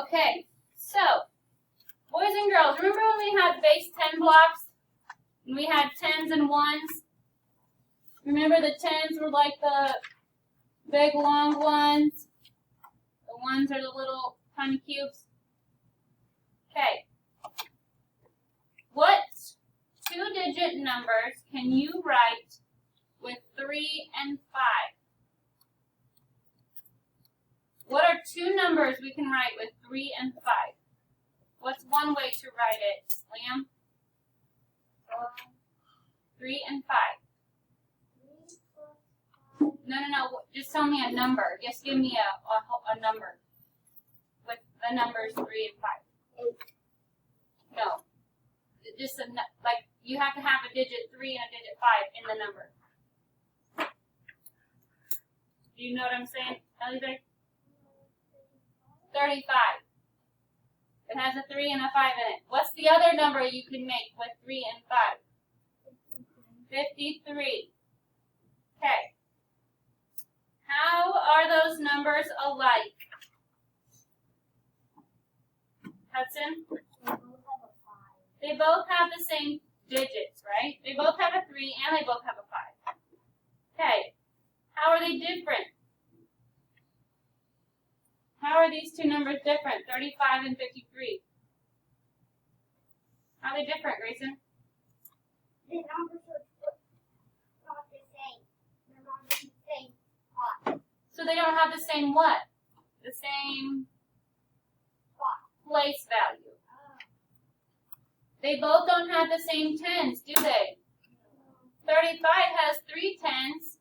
Okay, so, boys and girls, remember when we had base 10 blocks? And we had 10s and 1s? Remember the 10s were like the big long ones? The 1s are the little tiny cubes? Okay. What two-digit numbers can you write with 3 and 5? What are two numbers we can write with 3 and 5? What's one way to write it, Liam? 3 and 5. No. Just tell me a number. Just give me a number with the numbers 3 and 5. 8. No. Just like you have to have a digit 3 and a digit 5 in the number. Do you know what I'm saying, Ellie? 35. It has a 3 and a 5 in it. What's the other number you can make with 3 and 5? 53. Okay. How are those numbers alike? Hudson? They both have the same digits, right? They both have a 3 and they both have a 5. Okay. How are they different? How are these two numbers different? 35 and 53. How are they different, Grayson? The numbers are not the same. They're not the same spot. So they don't have the same what? The same place value. They both don't have the same tens, do they? 35 has 3 tens.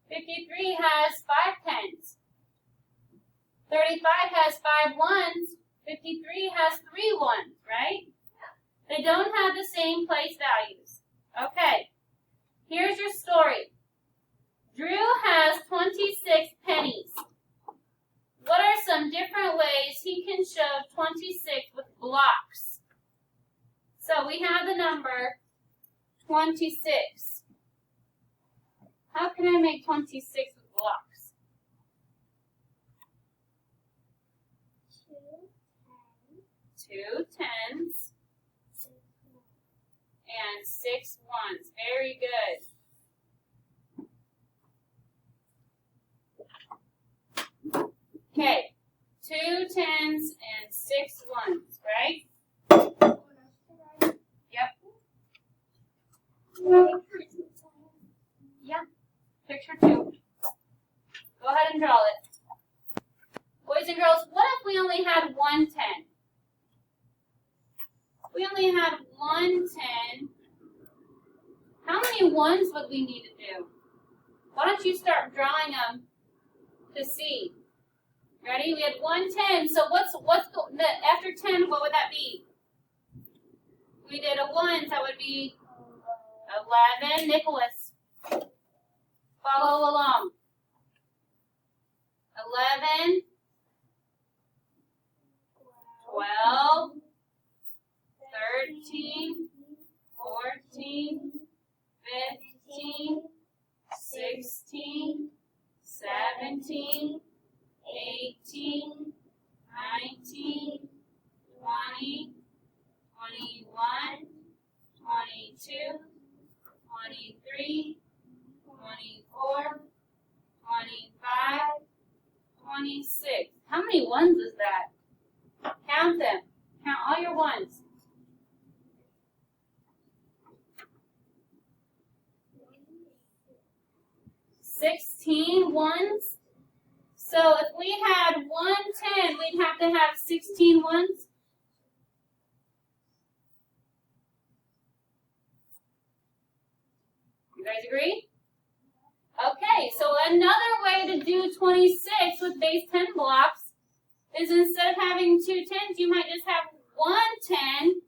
53 has 5 tens. 35 has 5 ones. 53 has 3 ones, right? They don't have the same place values. Okay, here's your story. Drew has 26 pennies. What are some different ways he can show 26 with blocks? So we have the number 26. How can I make 26 with blocks? 2 tens and 6 ones. Very good. Okay, 2 tens and 6 ones, right? Yep. Yeah. Picture 2. Go ahead and draw it. Boys and girls, what if we only had 1 10? We only had 1 10. How many ones would we need to do? Why don't you start drawing them to see? Ready? We had 1 10. So what's after 10? What would that be? We did a 1. That would be 11. Nicholas, follow along. 11, 12, 13, 14, 15, 16, 17, 18, 19, 20, 21, 22, 23, 24, 25, 26. How many ones is that? Count them. Count all your ones. 16 ones. So if we had 1 10, we'd have to have 16 ones. You guys agree? Okay, so another way to do 26 with base 10 blocks is instead of having 2 10s, you might just have 1 10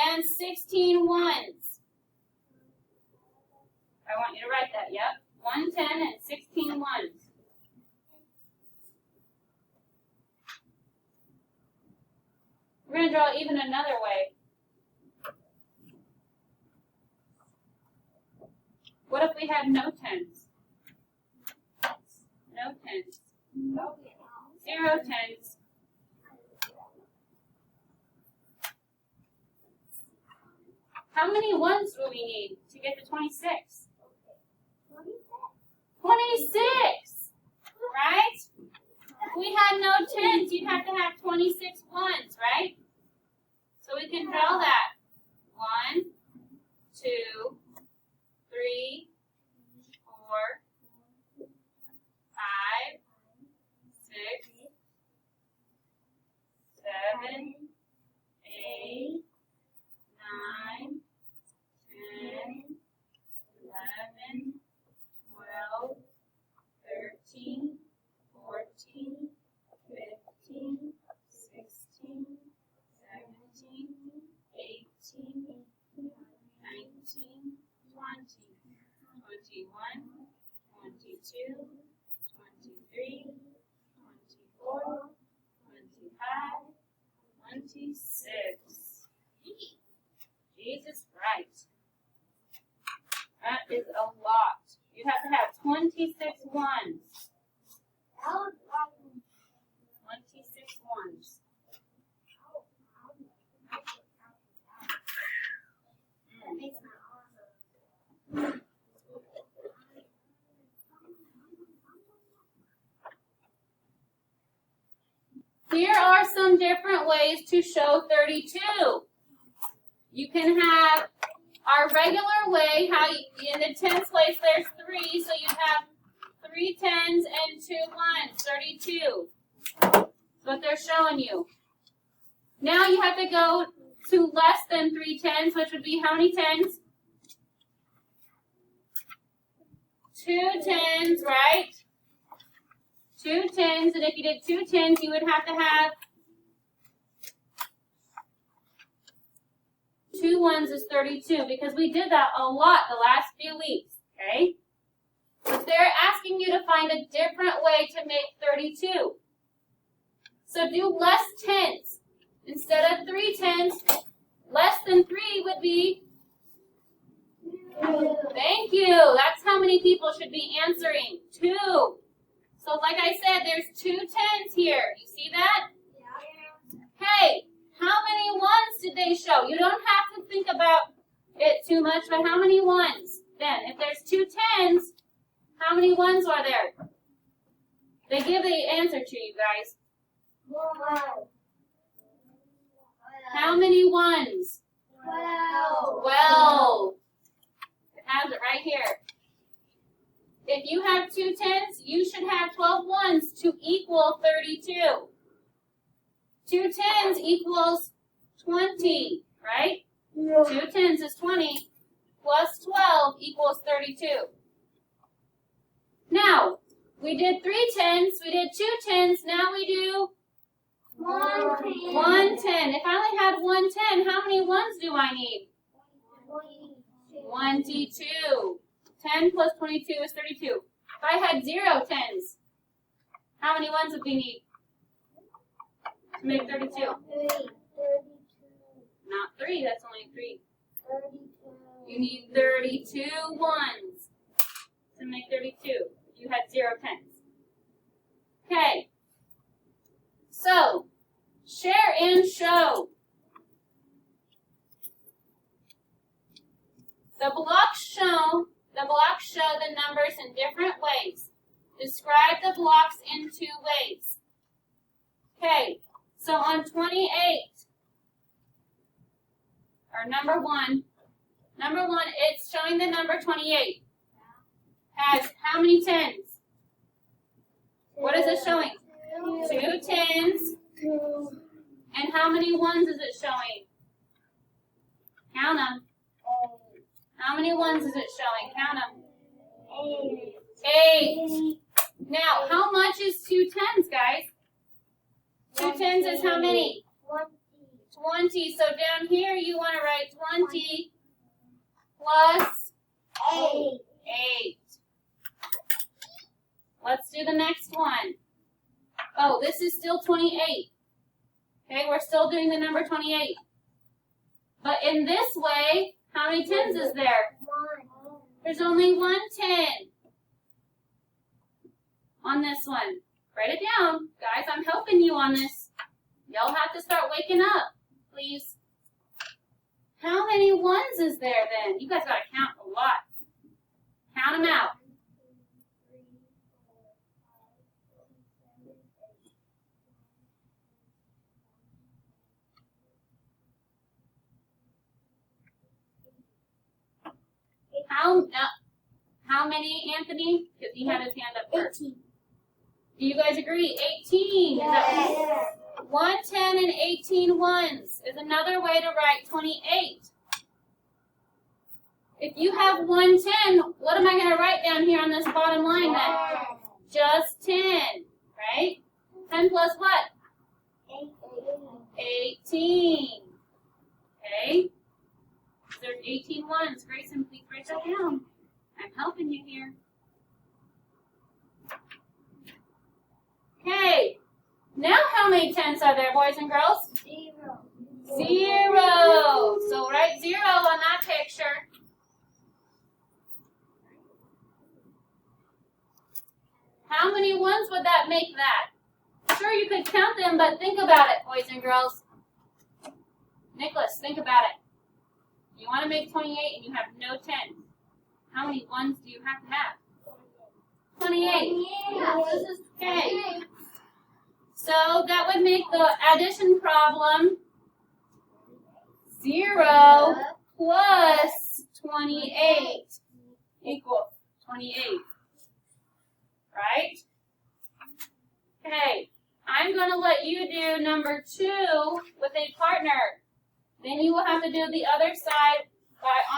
and 16 ones. I want you to write that, yep. 1 10 and 16 ones. We're going to draw even another way. What if we had no 10s? No 10s. 0 10s. How many ones do we need to get to 26? 26. 26, right? If we had no tens, you'd have to have 26 ones, right? So we can draw that. 1, 2, 3, 4, 5, 6, 7, 8, 9, 10, 11, 12, 13, 14, 15, 16, 17, 18, 19, 20, 21, 22, 23, 24, 25, 26. Jesus Christ. That is a lot. You have to have 26 ones. 26 ones. Here are some different ways to show 32. You can have our regular way, how you, in the tens place there's 3, so you have 3 tens and 2 ones, 32. That's what they're showing you. Now you have to go to less than 3 tens, which would be how many tens? 2 tens, right? 2 tens, and if you did 2 tens, you would have to have 2 ones is 32, because we did that a lot the last few weeks, okay? But they're asking you to find a different way to make 32. So do less tens. Instead of 3 tens, less than 3 would be, thank you. That's how many people should be answering, 2. So like I said, there's 2 tens here. You see that? Hey, how many ones did they show? You don't have to think about it too much, but how many ones? Then, if there's 2 tens, how many ones are there? They give the answer to you guys. How many ones? 12. It has it right here. If you have 2 tens, you should have 12 ones to equal 32. 2 tens equals 20, right? 2 tens is 20, plus 12 equals 32. Now, we did 3 tens, we did 2 tens, now we do 1 10. If I only had 1 10, how many ones do I need? 22. 10 plus 22 is 32. If I had 0 tens, how many ones would we need to make 32? Not 3, that's only 3. You need 32 ones to make 32. You had 0 tens. Okay. So, share and show. The blocks show the numbers in different ways. Describe the blocks in 2 ways. Okay, so on 28, or number 1, it's showing the number 28. Has how many tens? What is it showing? 2 tens. And how many ones is it showing? Count them. How many ones is it showing? Count them. 8. Now, how much is 2 tens, guys? 2 tens is how many? 20. So down here you want to write 20 plus 8. Let's do the next one. Oh, this is still 28. Okay, we're still doing the number 28. But in this way, how many tens is there? There's only 1 10 on this one. Write it down. Guys, I'm helping you on this. Y'all have to start waking up, please. How many ones is there then? You guys gotta count a lot. Count them out. 1, 2, 3, 4, 5, 6, 7, 8. How many, Anthony? Because he had his hand up first. 18. Do you guys agree? 18. Yes. 1, 10, and 18 ones is another way to write 28. If you have 110, what am I going to write down here on this bottom line then? Just 10, right? 10 plus what? 18. Okay? There's 18 ones. Grayson, please write that down. I'm helping you here. Okay. Now how many tens are there, boys and girls? 0. 0. So write 0 on that picture. How many ones would that make that? Sure, you could count them, but think about it, boys and girls. Nicholas, think about it. You want to make 28 and you have no 10. How many ones do you have to have? 28. Okay. So that would make the addition problem 0 plus 28 equals 28. Right? Okay. I'm going to let you do number 2 with a partner. Then you will have to do the other side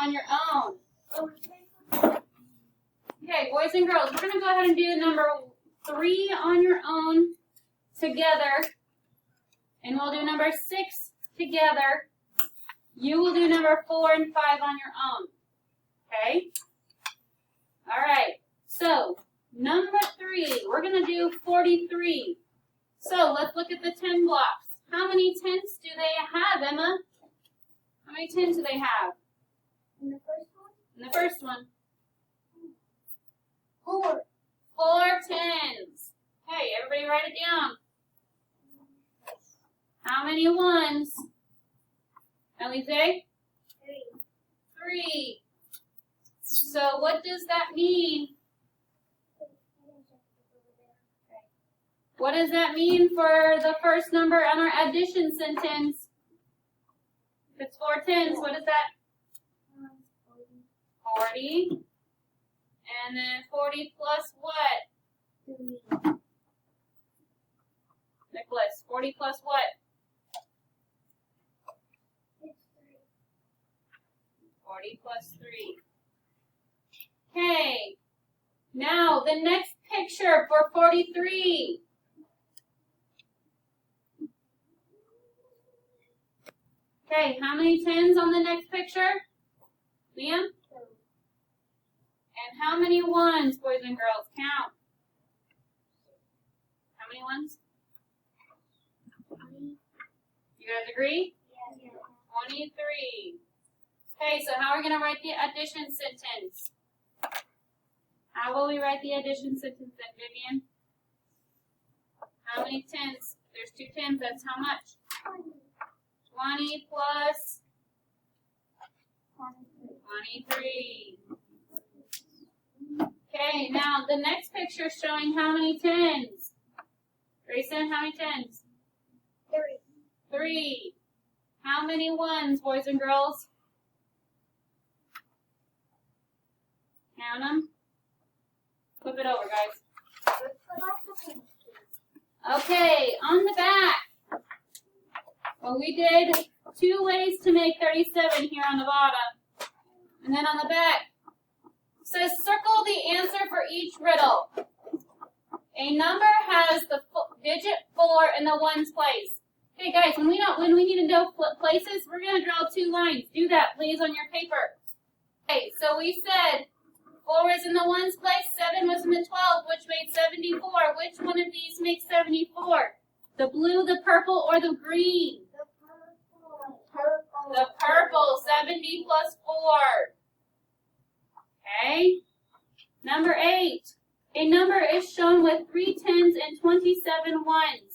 on your own. Okay, boys and girls, we're going to go ahead and do number 3 on your own together. And we'll do number 6 together. You will do number 4 and 5 on your own. Okay? All right. So, number 3, we're going to do 43. So, let's look at the 10 blocks. How many tens do they have, Emma? How many tens do they have? In the first one? In the first one. 4. 4 tens. Okay, everybody write it down. How many ones? Elise? 3. 3. So what does that mean? What does that mean for the first number on our addition sentence? If it's 4 tens, what is that? 40. And then 40 plus what? 3. Nicholas, 40 plus what? 40 plus 3. Okay. Now, the next picture for 43. Okay, how many tens on the next picture? Liam? And how many ones, boys and girls? Count. How many ones? You guys agree? Yes. 23. Okay, so how are we going to write the addition sentence? How will we write the addition sentence then, Vivian? How many tens? There's 2 tens, that's how much? 20 plus 23. Okay, now the next picture is showing how many tens? Grayson, how many tens? 3. 3. How many ones, boys and girls? Count them. Flip it over, guys. Okay, on the back. Well, we did 2 ways to make 37 here on the bottom. And then on the back, it says circle the answer for each riddle. A number has the digit 4 in the ones place. Okay, guys, when we need to know places, we're going to draw 2 lines. Do that, please, on your paper. Okay, so we said 4 is in the ones place, 7 was in the 12, which made 74. Which one of these makes 74? The blue, the purple, or the green? The purple, 70 plus 4. Okay. Number 8. A number is shown with 3 tens and 27 ones.